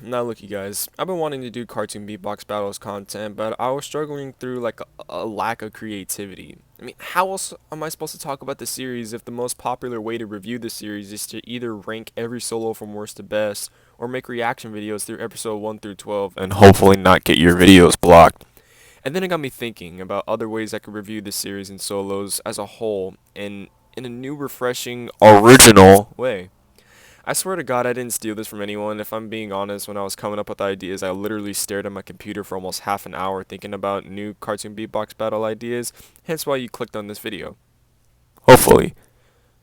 Now look you guys, I've been wanting to do cartoon beatbox battles content, but I was struggling through like a lack of creativity. I mean, how else am I supposed to talk about the series if the most popular way to review the series is to either rank every solo from worst to best, or make reaction videos through episode 1 through 12 and hopefully not get your videos blocked. And then it got me thinking about other ways I could review the series and solos as a whole and in a new, refreshing, original way. I swear to God I didn't steal this from anyone. If I'm being honest, when I was coming up with ideas, I literally stared at my computer for almost half an hour thinking about new cartoon beatbox battle ideas, hence why you clicked on this video. Hopefully.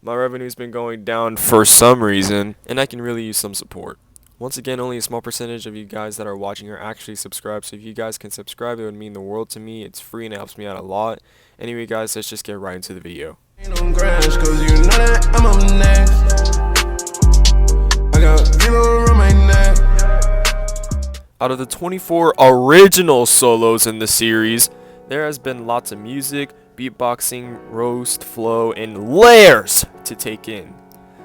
My revenue's been going down for some reason, and I can really use some support. Once again, only a small percentage of you guys that are watching are actually subscribed, so if you guys can subscribe, it would mean the world to me. It's free and it helps me out a lot. Anyway guys, let's just get right into the video. Out of the 24 original solos in the series, there has been lots of music, beatboxing, roast, flow, and layers to take in.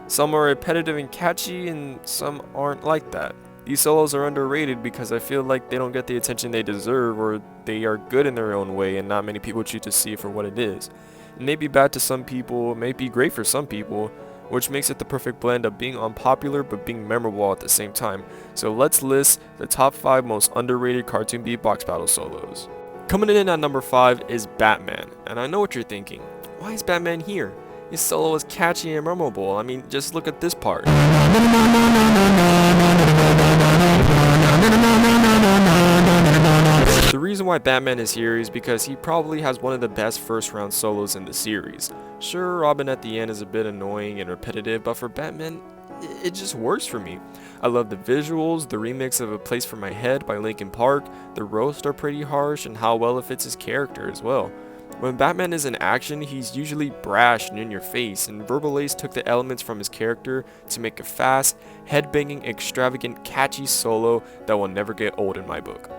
Some are repetitive and catchy, and some aren't like that. These solos are underrated because I feel like they don't get the attention they deserve, or they are good in their own way and not many people choose to see it for what it is. It may be bad to some people, it may be great for some people, which makes it the perfect blend of being unpopular but being memorable at the same time. So let's list the top 5 most underrated cartoon beatbox battle solos. Coming in at number 5 is Batman, and I know what you're thinking. Why is Batman here? His solo is catchy and memorable. I mean, just look at this part. The reason why Batman is here is because he probably has one of the best first round solos in the series. Sure, Robin at the end is a bit annoying and repetitive, but for Batman, it just works for me. I love the visuals, the remix of A Place for My Head by Linkin Park, the roasts are pretty harsh, and how well it fits his character as well. When Batman is in action, he's usually brash and in your face, and VERBALASE took the elements from his character to make a fast, headbanging, extravagant, catchy solo that will never get old in my book.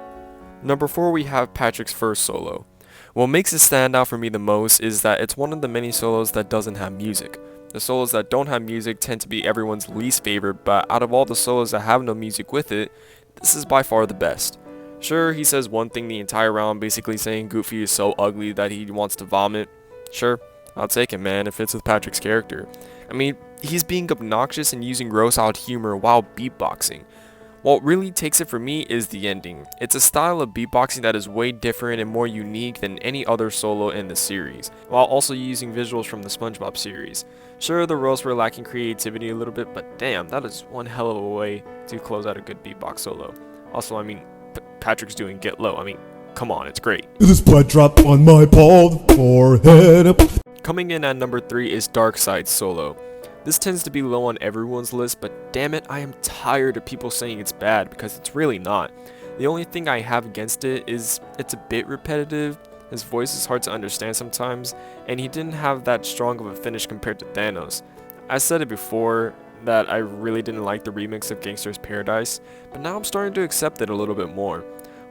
Number 4, we have Patrick's first solo. What makes it stand out for me the most is that it's one of the many solos that doesn't have music. The solos that don't have music tend to be everyone's least favorite, but out of all the solos that have no music with it, this is by far the best. Sure, he says one thing the entire round, basically saying Goofy is so ugly that he wants to vomit. Sure, I'll take it, man, it fits with Patrick's character. I mean, he's being obnoxious and using gross out humor while beatboxing. What really takes it for me is the ending. It's a style of beatboxing that is way different and more unique than any other solo in the series, while also using visuals from the SpongeBob series. Sure, the roasts were lacking creativity a little bit, but damn, that is one hell of a way to close out a good beatbox solo. Also, I mean, Patrick's doing Get Low. I mean, come on, it's great. This blood drop on my bald forehead. Coming in at number 3 is Darkside solo. This tends to be low on everyone's list, but damn it, I am tired of people saying it's bad because it's really not. The only thing I have against it is it's a bit repetitive, his voice is hard to understand sometimes, and he didn't have that strong of a finish compared to Thanos. I said it before that I really didn't like the remix of Gangsta's Paradise, but now I'm starting to accept it a little bit more.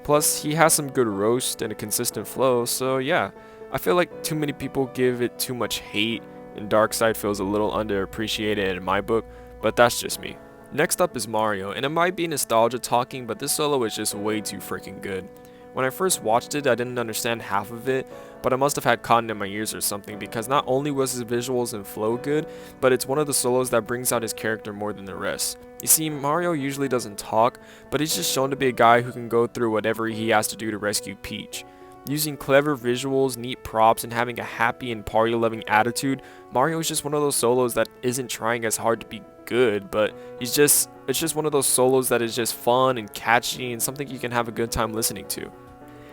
Plus, he has some good roast and a consistent flow, so yeah, I feel like too many people give it too much hate, and Darkside feels a little underappreciated in my book, but that's just me. Next up is Mario, and it might be nostalgia talking, but this solo is just way too freaking good. When I first watched it, I didn't understand half of it, but I must have had cotton in my ears or something, because not only was his visuals and flow good, but it's one of the solos that brings out his character more than the rest. You see, Mario usually doesn't talk, but he's just shown to be a guy who can go through whatever he has to do to rescue Peach. Using clever visuals, neat props, and having a happy and party-loving attitude, Mario is just one of those solos that isn't trying as hard to be good, but it's just one of those solos that is just fun and catchy and something you can have a good time listening to.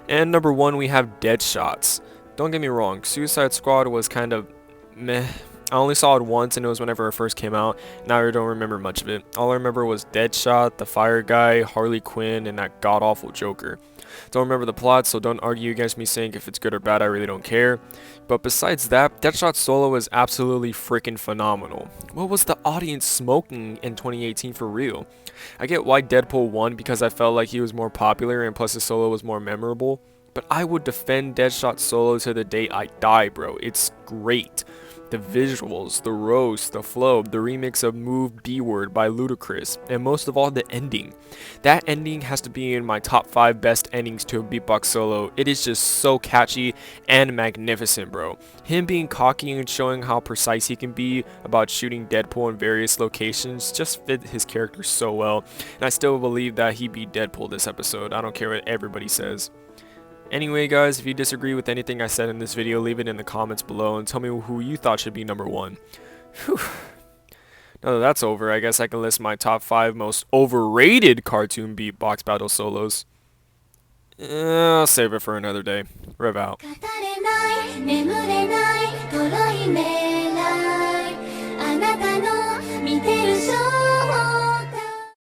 And number 1, we have Deadshots. Don't get me wrong, Suicide Squad was kind of meh. I only saw it once, and it was whenever it first came out. Now I don't remember much of it. All I remember was Deadshot, the Fire Guy, Harley Quinn, and that god-awful Joker. Don't remember the plot, so don't argue against me saying if it's good or bad, I really don't care. But besides that, Deadshot's solo is absolutely freaking phenomenal. What was the audience smoking in 2018 for real? I get why Deadpool won because I felt like he was more popular and plus his solo was more memorable. But I would defend Deadshot's solo to the day I die, bro. It's great. The visuals, the roast, the flow, the remix of Move B-Word by Ludacris, and most of all the ending. That ending has to be in my top 5 best endings to a beatbox solo. It is just so catchy and magnificent, bro. Him being cocky and showing how precise he can be about shooting Deadpool in various locations just fit his character so well, and I still believe that he beat Deadpool this episode. I don't care what everybody says. Anyway guys, if you disagree with anything I said in this video, leave it in the comments below and tell me who you thought should be number 1. Whew. Now that that's over, I guess I can list my top 5 most overrated cartoon beatbox battle solos. I'll save it for another day. Rev out.